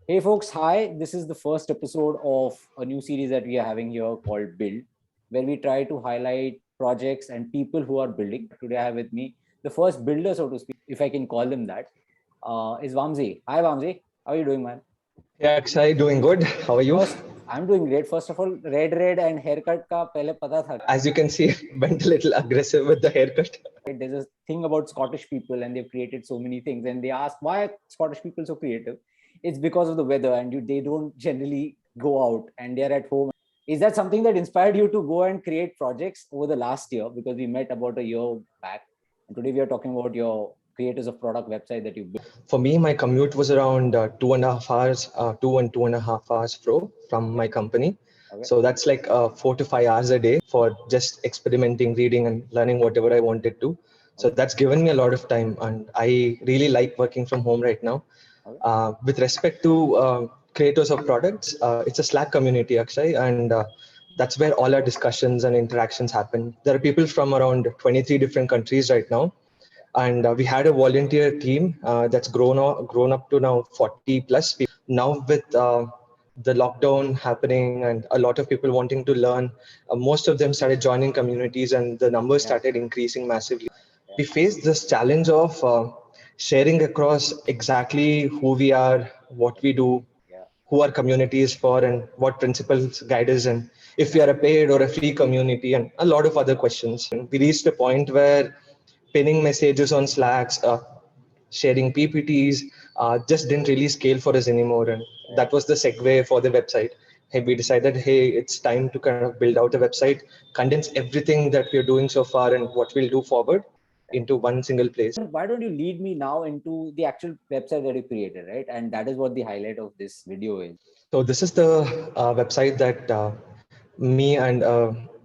Hey folks, hi. This is the first episode of a new series that we are having here called Build, where we try to highlight projects and people who are building. Today I have with me the first builder, so to speak, if I can call them that, is Vamsi. Hi Vamsi, how are you doing, man? Yeah, Akshay, doing good. How are you? First, I'm doing great. First of all, red and haircut ka pehle pata tha. As you can see, went a little aggressive with the haircut. Right? There's a thing about Scottish people and they've created so many things and they ask why are Scottish people so creative? It's because of the weather and they don't generally go out and they're at home. Is that something that inspired you to go and create projects over the last year? Because we met about a year back and today we are talking about your creators of product website that you built. For me, my commute was around 2.5 hours, 2.5 hours from Okay. my company. Okay. So that's like 4 to 5 hours a day for just experimenting, reading, and learning whatever I wanted to. So Okay. that's given me a lot of time, and I really like working from home right now. Okay. With respect to creators of products, it's a Slack community, Akshay, and that's where all our discussions and interactions happen. There are people from around 23 different countries right now, and we had a volunteer team that's grown up to now 40 plus people. Now with the lockdown happening and a lot of people wanting to learn, most of them started joining communities, and the numbers Yeah. started increasing massively. Yeah. We faced this challenge of sharing across exactly who we are, what we do, Yeah. who our community is for, and what principles guide us, and if we Yeah. are a paid or a free community, and a lot of other questions. And we reached a point where pinning messages on Slacks, sharing PPTs, just didn't really scale for us anymore. And Yeah. that was the segue for the website. Hey, we decided, hey, it's time to kind of build out a website, condense everything that we're doing so far and what we'll do forward into one single place. Why don't you lead me now into the actual website that you created, right? And that is what the highlight of this video is. So this is the website that me and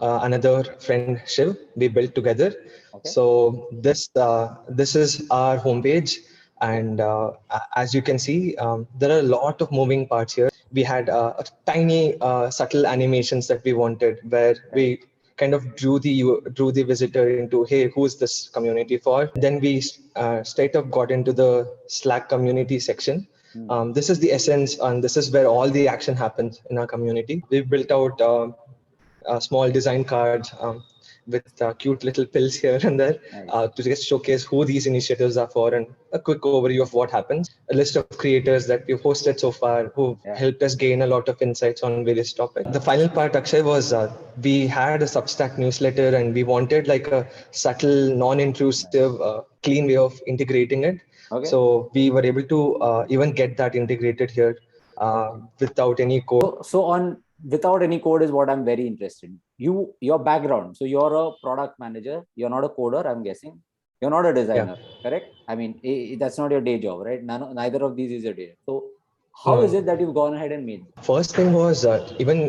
another friend Shiv we built together. Okay. So this is our homepage, Okay. and as you can see, there are a lot of moving parts here. We had a tiny subtle animations that we wanted, where Right. we kind of drew the visitor into, hey, who's this community for? Then we straight up got into the Slack community section. Hmm. This is the essence, and this is where all the action happens in our community. We've built out small design cards with cute little pills here and there Nice. to just showcase who these initiatives are for, and a quick overview of what happens. A list of creators that we've hosted so far who Yeah. helped us gain a lot of insights on various topics. The final part, Akshay, was we had a Substack newsletter, and we wanted like a subtle, non-intrusive, Nice. clean way of integrating it. Okay. So we were able to even get that integrated here Okay. without any code. So on without any code is what I'm very interested in. Your background. So you're a product manager. You're not a coder, I'm guessing. You're not a Yeah. designer, correct? I mean, that's not your day job, right? Neither of these is your day job. So how is No. it that you've gone ahead and made this? First thing was even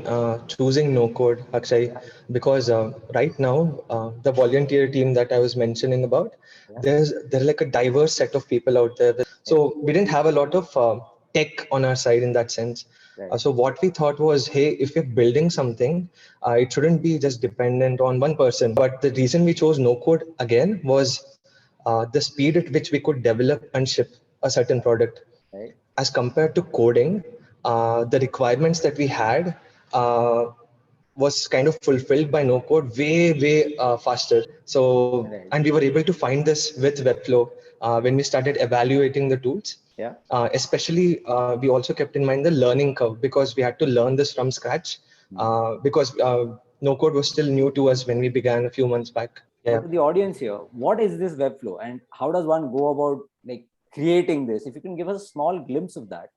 choosing no code, Akshay, Yeah. because right now the volunteer team that I was mentioning about, Yeah. there's like a diverse set of people out there. Right. So we didn't have a lot of tech on our side in that sense. Right. So what we thought was, hey, if we're building something, it shouldn't be just dependent on one person. But the reason we chose no code again was the speed at which we could develop and ship a certain product Right. as compared to coding. The requirements that we had uh, was kind of fulfilled by no code way faster. So, Right. and we were able to find this with Webflow when we started evaluating the tools. Yeah. Especially, we also kept in mind the learning curve, because we had to learn this from scratch. Hmm. Because no code was still new to us when we began a few months back. So Yeah. to the audience here, what is this Webflow and how does one go about like creating this? If you can give us a small glimpse of that,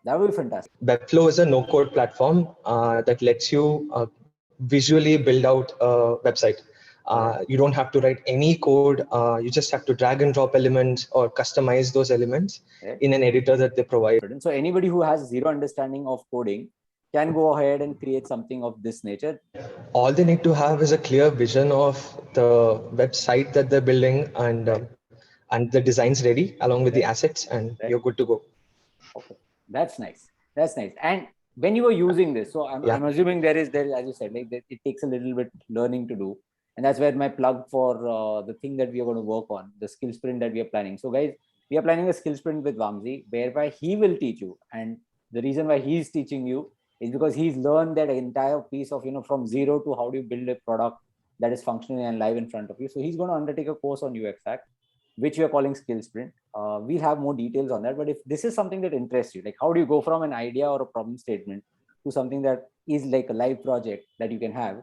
that would be fantastic. Webflow is a no-code platform that lets you visually build out a website. Okay. You don't have to write any code. You just have to drag and drop elements or customize those elements Right. in an editor that they provide. So anybody who has zero understanding of coding can go ahead and create something of this nature. All they need to have is a clear vision of the website that they're building, Right. and the design's ready along with the Right. assets, and you're Right. good to go. Okay. That's nice. That's nice. And when you were using this, so Yeah. I'm assuming there, as you said, like it takes a little bit learning to do. And that's where my plug for the thing that we are going to work on, the skill sprint that we are planning. So guys, we are planning a skill sprint with Vamsi, whereby he will teach you. And The reason why he's teaching you is because he's learned that entire piece of, from zero to how do you build a product that is functional and live in front of you. So he's going to undertake a course on UXH, which we are calling Skill Sprint. We'll have more details on that. But if this is something that interests you, like how do you go from an idea or a problem statement to something that is like a live project that you can have,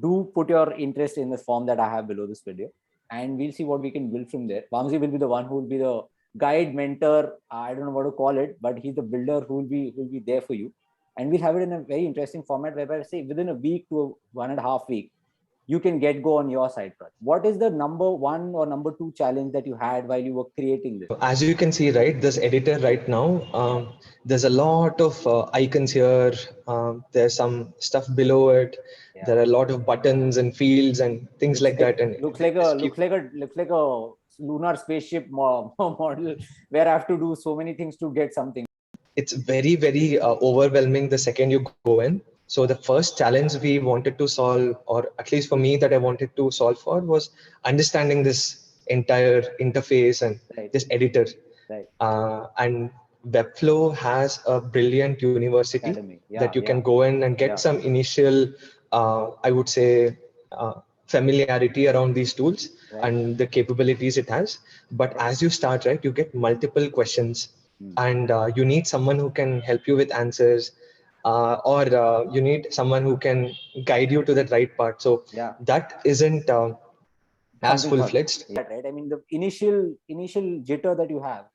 do put your interest in the form that I have below this video, and we'll see what we can build from there. Vamsi will be the one who will be the guide, mentor, I don't know what to call it, but he's the builder who will be there for you. And we'll have it in a very interesting format whereby, say, within a week to 1.5 weeks, you can get go on your side project. What is the number one or number two challenge that you had while you were creating this? As you can see, right, this editor right now, there's a lot of icons here. There's some stuff below it. Yeah. There are a lot of buttons and fields and things like that. And looks like a lunar spaceship model where I have to do so many things to get something. It's very, very overwhelming the second you go in. So the first challenge we wanted to solve, or at least for me that I wanted to solve for, was understanding this entire interface and Right. this editor. Right. And Webflow has a brilliant university that you can go in and get some initial, I would say, familiarity around these tools and the capabilities it has. But as you start, right, you get multiple questions, and you need someone who can help you with answers, or you need someone who can guide you to that right part. So that isn't as full-fledged. Right. I mean, the initial jitter that you have,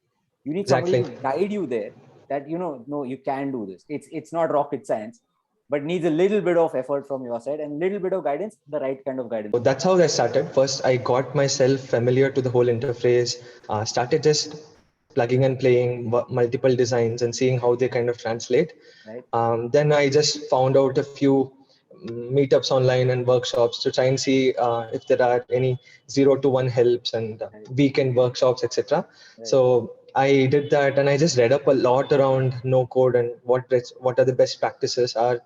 you need Exactly. somebody to guide you there, that no, you can do this. It's not rocket science, but needs a little bit of effort from your side and little bit of guidance, the right kind of guidance. So that's how I started. First, I got myself familiar to the whole interface, started just plugging and playing multiple designs and seeing how they kind of translate. Right. Then I just found out a few meetups online and workshops to try and see if there are any 0 to 1 helps and weekend workshops, etc. So I did that, and I just read up a lot around no code and what are the best practices are,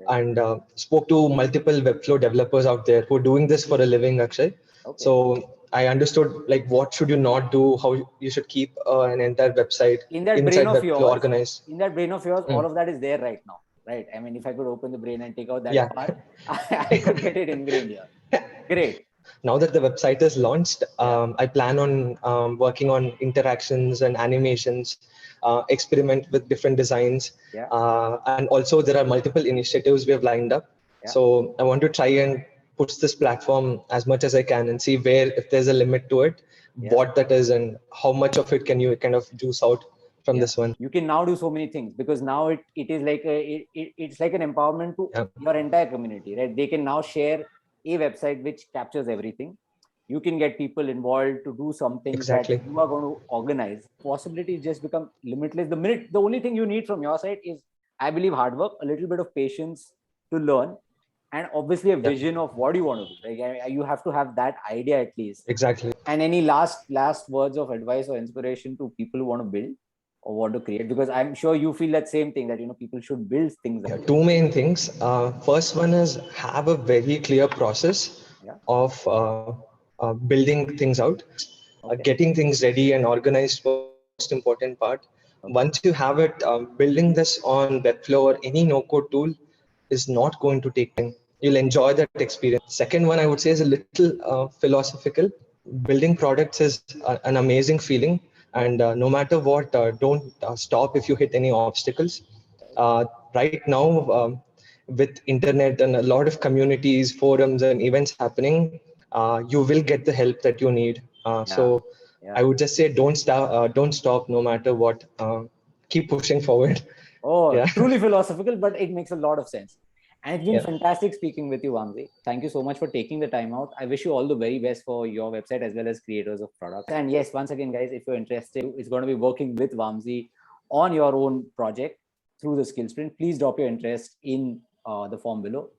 and spoke to multiple Webflow developers out there who are doing this for a living, actually. So I understood like what should you not do, how you should keep an entire website inside Webflow organized. In that brain of yours, all of that is there right now, right? I mean, if I could open the brain and take out that part, I could get it ingrained here. Great. Now that the website is launched, I plan on working on interactions and animations, experiment with different designs. And also there are multiple initiatives we have lined up. So I want to try and push this platform as much as I can and see where, if there's a limit to it, what that is and how much of it can you kind of juice out from this one. You can now do so many things because now it is like it's like an empowerment to your entire community, right? They can now share a website which captures everything. You can get people involved to do something that you are going to organize. Possibilities just become limitless. The only thing you need from your side is, I believe, hard work, a little bit of patience to learn, and obviously a vision of what you want to do. Like, you have to have that idea at least. Exactly. And any last words of advice or inspiration to people who want to build or want to create? Because I'm sure you feel that same thing, that people should build things. Two main things. First one is have a very clear process of building things out. Getting things ready and organized was the most important part. Once you have it, building this on Webflow or any no-code tool is not going to take time. You'll enjoy that experience. Second one, I would say, is a little philosophical. Building products is an amazing feeling, and no matter what, don't stop if you hit any obstacles. Right now, with internet and a lot of communities, forums, and events happening, you will get the help that you need. So I would just say don't stop no matter what. Keep pushing forward. Truly philosophical, but it makes a lot of sense. And it's been fantastic speaking with you, Vamsi. Thank you so much for taking the time out. I wish you all the very best for your website as well as creators of products. And yes, once again, guys, if you're interested, it's going to be working with Vamsi on your own project through the skill sprint. Please drop your interest in the form below.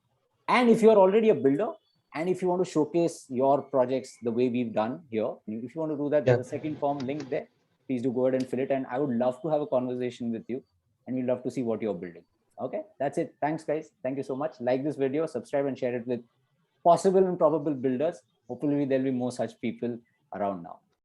And if you're already a builder, and if you want to showcase your projects the way we've done here, if you want to do that, there's a second form link there. Please do go ahead and fill it. And I would love to have a conversation with you, and we'd love to see what you're building. Okay, that's it. Thanks, guys. Thank you so much. Like this video, subscribe, and share it with possible and probable builders. Hopefully, there'll be more such people around now.